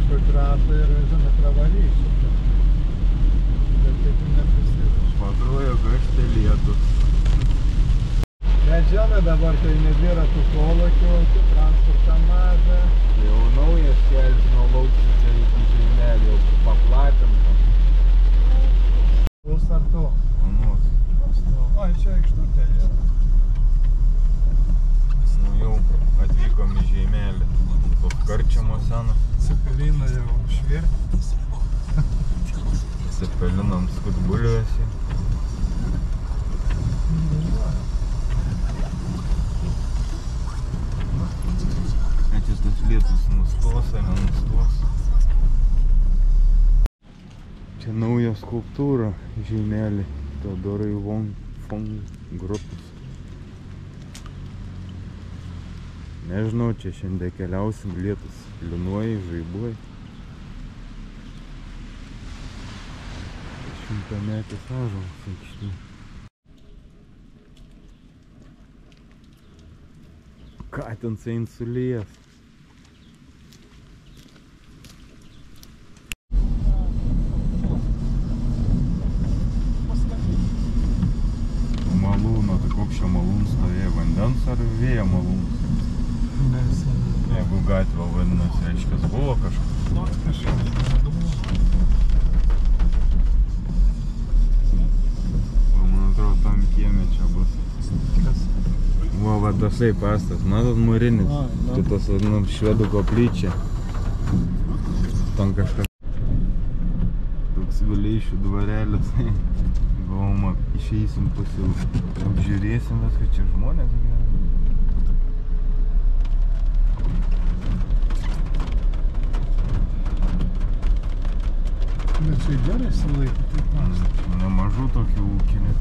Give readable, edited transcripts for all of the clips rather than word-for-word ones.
kažkokį ratą ir žinai, pravarysiu. Bet taip ir neprisivažiu. Pakruojo krašte lietus. Bet žinai, dabar kai nebėra tų kolūkių, transportą mažą. Jau naujas kelias nuo Laukščio iki Žeimelio, jau paplatinta. Bus ar tu? Anus. Ai, čia aikštutė yra. Nu jau atvykom į Žeimelį. Tos karčiamo senas. Cepeliną jau švirtis. Cepelinam skut bulvėsi. Čia tas lietus nustos ar nenustos. Čia nauja skulptūra Žeimelį. Teodorai von Grupus. Nežinau, čia šiandien keliausim, lietus linuoja, žaibuoja. 100-metis ąžuolas aikštė. Katins eina sulijas. Malūno, tai koks čia malūnas stovėjo, vandens ar vėjo malūnas? Jeigu gatvė vadinasi, reiškia, buvo kažkas. Man atrodo, tam kieme čia bus. Va, tasai pastas, matot, mūrinis. Tu tas vadinam švedų koplyčia. Ten kažkas. Toks Vileišių dvarelis. Galvoma, išeisim pasiau. Apžiūrėsim viską, čia žmonės gyvena. Bet čia gerai sulaikė, taip pas. Nemažų tokių ūkinių.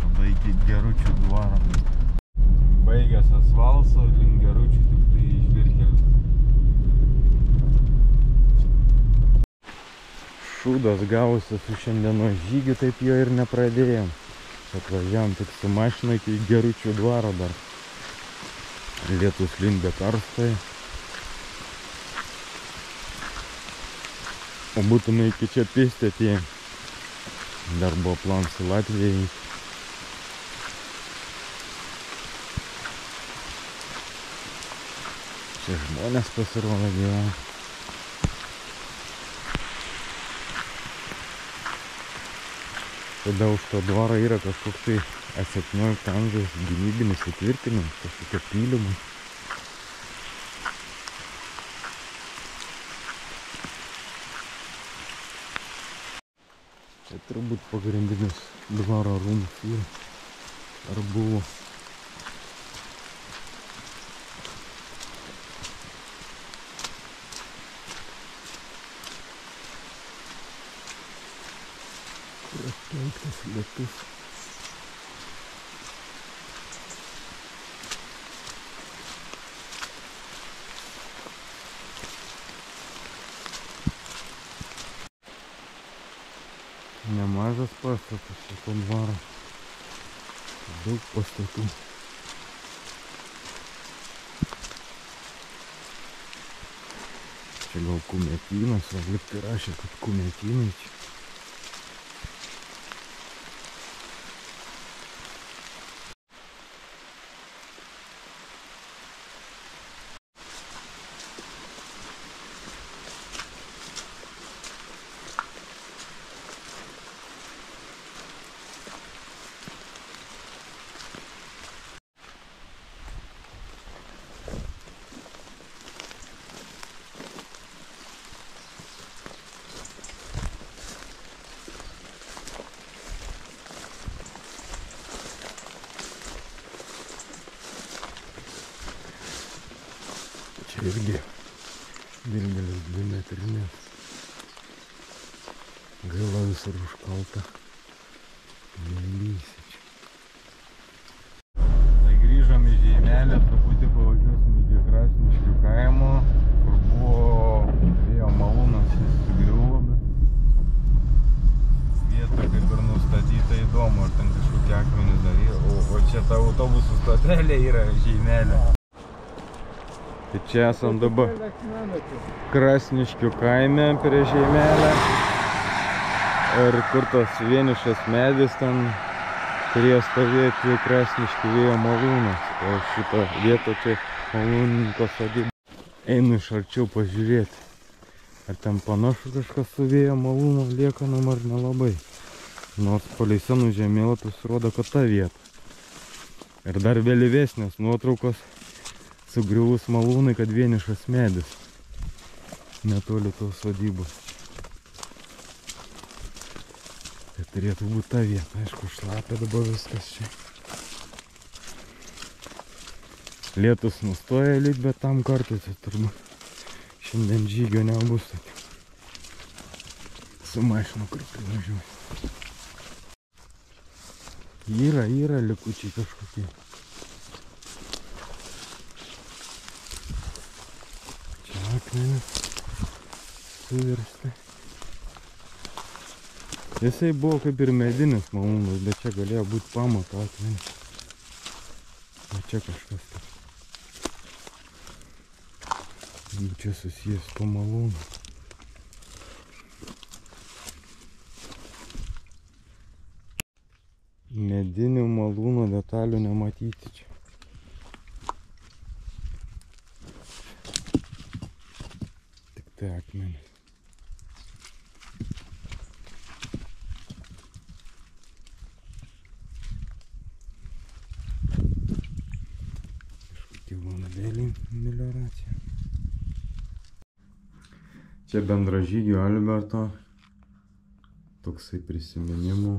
Tada iki Geručių dvaro. Baigęs asfalto, link Geručių tik tai žvyrkelis. Šūdas gavosi su šiandienos žygiu, taip jo ir nepradėjom. Atvažiavom tik su mašina iki Geručių dvaro dar. Lietus lindė karstai. O būtume iki čia pėsti atėję. Dar buvo planas į Latviją. Čia žmonės pasirodo gyvena. Tada už to dvarą yra kažkoks tai 17 amžiaus gynybinis įtvirtinimas, kažkokie pylimai. Čia turbūt pagrindinis dvaro rūmus yra. Ar buvo. Kur atkenktas lietus. Nemažas pastatas šito dvaro. Daug pastatų. Čia gal Kumetynas, o lygtai rašė, kad Kumetynai čia. Čia irgi didelis 2 metrinės. Gaila visur užkalta. Neįlysi čia. Tai grįžom į Žeimelį, truputį pavažiuosim iki Krasniškių kaimo, kur buvo vėjo malūnas, jis sugriuvo, bet vieta kaip ir nustatyta įdomu, ar ten kažkokie akmenys dar yra. O čia ta autobusų stotelė yra Žeimelio. Tai čia esam dabar Krasniškių kaime prie žemelę. Ir kur tas vienišas medis ten turėjo stovėti Krasniškių vėjo malūnas. O šitą vietą čia malūnininko sodyba. Einu iš arčiau pažiūrėti. Ar ten panašu kažkas su vėjo malūno liekanom ar nelabai. Nors palei senų žemėlapius rodo, kad ta vieta. Ir dar vėlyvesnės nuotraukos sugriuvus malūnai, kad vienišas medis netoli tos sodybos. Tai turėtų būti ta vieta. Aišku, šlapia dabar viskas čia. Lietus nustoja lyg, bet tam kartais turbūt šiandien žygio nebus. Su mašinu kur privažiuoju. Yra likučiai kažkokie. Čia akmenis suvirsti. Jisai buvo kaip ir medinis malūnas, bet čia galėjo būti pamato akmenis. O čia kažkas taip. Čia susijęs to malūno. Medinių malūno detalių nematyti čia. Tik tai akmenis. Kažkokie vanadėliai melioracija. Čia bendražygio Alberto toksai prisiminimų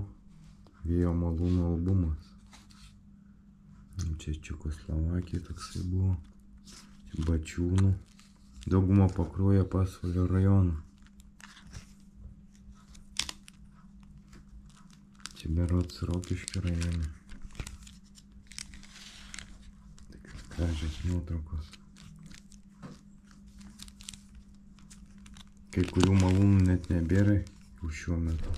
vėjo malūno albumas. Čia Čekoslovakija toksai buvo. Bačiūnų. Dauguma Pakruojo Pasvalio rajono. Čia berods Rokiškio rajone. Tik gražios nuotraukos. Kai kurių malūnų net nebėra jau šiuo metu.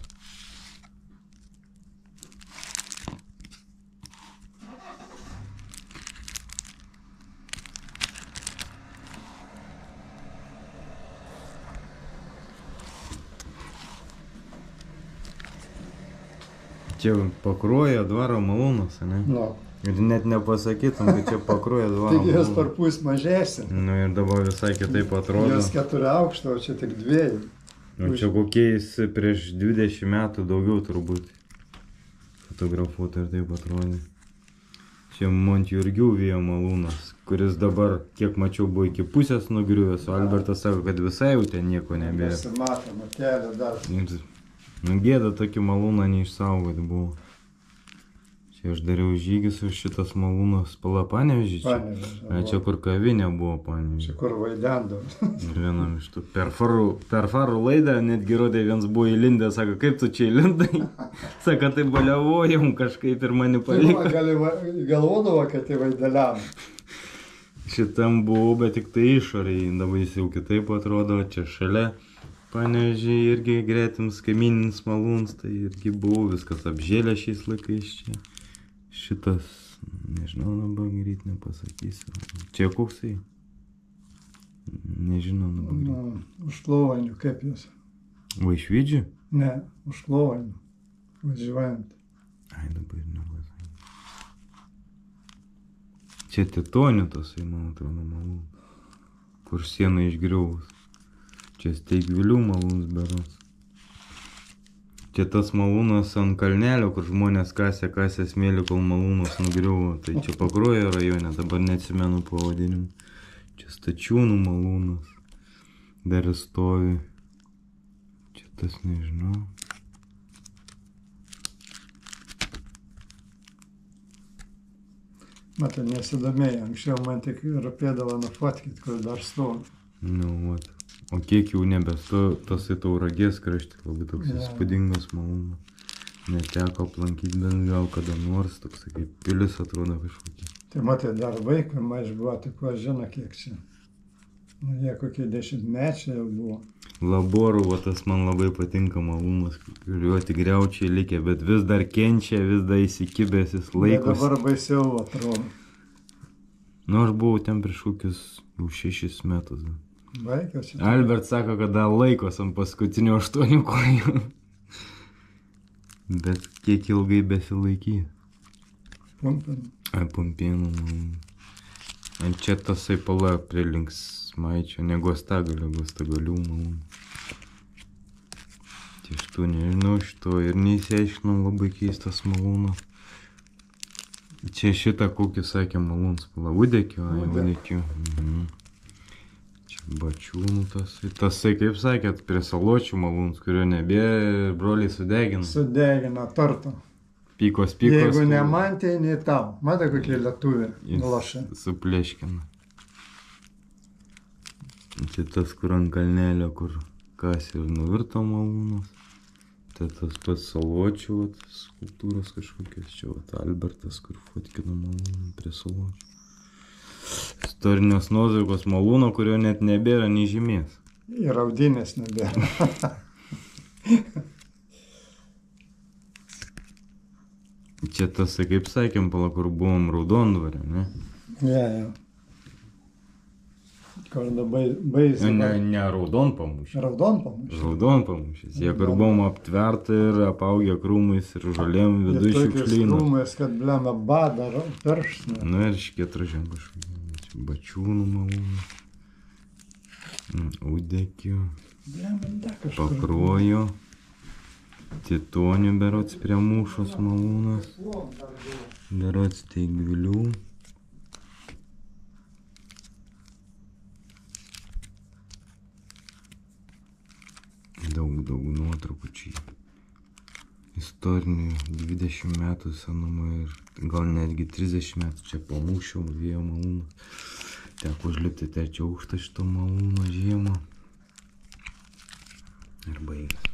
Čia Pakruojo dvaro malūnas, ne? Nu. Ir net nepasakytum, kad čia Pakruojo dvaro Tik jos malūnas. parpus mažesnė. Nu ir dabar visai kitaip atrodo. Jos 4 aukšto, o čia tik 2. O čia kokiais prieš 20 metų daugiau turbūt fotografuota ir taip atrodė. Čia Montjurgių vėjo malūnas, kuris dabar, kiek mačiau, buvo iki pusės nugriuvęs, o Albertas sako, kad visai jau ten nieko nebėra. Nesimatoma kelio dar. Nu gėda tokį malūną neišsaugoti buvo. Čia aš dariau žygį su šitas malūnas Palapanėžį čia. Panevėžio. Čia kur kavinė buvo Panevėžį. Čia kur vaidendavo. Ir vienam iš tų per farų laidą netgi rodė, vienas buvo įlindęs, sako, kaip tu čia įlindai? Sako, tai baliavojom kažkaip ir mane pavyko. Galvodavo, kad tai vaideliam. Šitam buvau, bet tik tai išoriai, dabar jis jau kitaip atrodo, čia šalia Panevėžį irgi gretims kaimyninis malūns, tai irgi buvau, viskas apžėlė šiais laikais čia. Šitas, nežinau, dabar greit nepasakysiu. Čia koksai? Nežinau dabar greit. Už Lovanių, kaip jūs? Vaišvidžių? Ne, už Lovanių. Važiuojant. Ai, dabar nepasakysiu. Čia Titonių tasai, man atrodo, malūnas. Kur siena išgriuvus. Čia Steigvilių malūnas berods. Čia tas malūnas ant kalnelio, kur žmonės kasė smėlį, kol malūnas nugriuvo. Tai čia Pakruojo rajone, dabar neatsimenu pavadinimu. Čia Stačiūnų malūnas. Dar stovi. Čia tas nežinau. Matai, nesidomėjau. Anksčiau man tik rūpėdavo nufotkit, kur dar stovi. Nu, vat. O kiek jau nebestovi, tasai Tauragės krašte, labai toks įspūdingas malūnas. Neteko aplankyti, bent gal kada nors, toks kaip pilis atrodo kažkokia. Tai matai, dar vaikai maž buvo, tai kuo žino, kiek čia. Nu, jie kokie 10-mečiai jau buvo. Laborų, va tas man labai patinka malūnas, kuriuo tik griaučiai likę, bet vis dar kenčia, vis dar įsikibęs, jis laikosi. Dabar baisiau atrodo. Nu, aš buvau ten prieš kokius jau 6 metus. Vaikas. Albert sako, kad dar laikos ant paskutinių 8 kojų. Bet kiek ilgai besilaiky. Pumpėm. Pumpėnų. Ant čia tasai pala prie linksmaičio, ne Gostagalių malūnų. Tai šito nežinau, šito ir neįsiaiškinau, labai keistas malūnas. Čia šitą kokį sakė malūns pala, Udekio, Udekio. Čia Bačiūnų tasai. Tasai, kaip sakėt, prie Saločių malūns, kurio nebėjo, broliai sudegino. Sudegino tortą. Pykos. Jeigu ne man, tai ne tau. Matai, kokie lietuvė lošia. Supleškina. Čia tas, kur ant kalnelio, kur kas ir nuvirto malūnas. Tai tas pats Saločių, skulptūros kažkokios. Čia Albertas, kur fotkino malūną prie Saločių. Istorinės nuotraukos malūno, kurio net nebėra nei žymės. Ir audinės nebėra. Čia tas, kaip sakėm, pala, kur buvom Raudondvarė, ne? Ja. Kur dabar baisiai. Ne Raudonpamūšis. Raudonpamūšis. Jie kur buvom aptverta ir apaugę krūmais ir žolėm vidui šiukšlyną. Krūmais, kad blemą badą perština. Nu ir škietražiam kažkokį. Bačiūnų malūną. Udekio. Pakruojo. Titonių berods prie Mūšos malūnas. Berods Teigvilių. Daug nuotraukų čia. Istorinių 20 metų senumo ir gal netgi 30 metų čia po Mūšio vėjo malūnas. Teko užlipti 3. aukštą šito malūno žiemą. Ir baigas.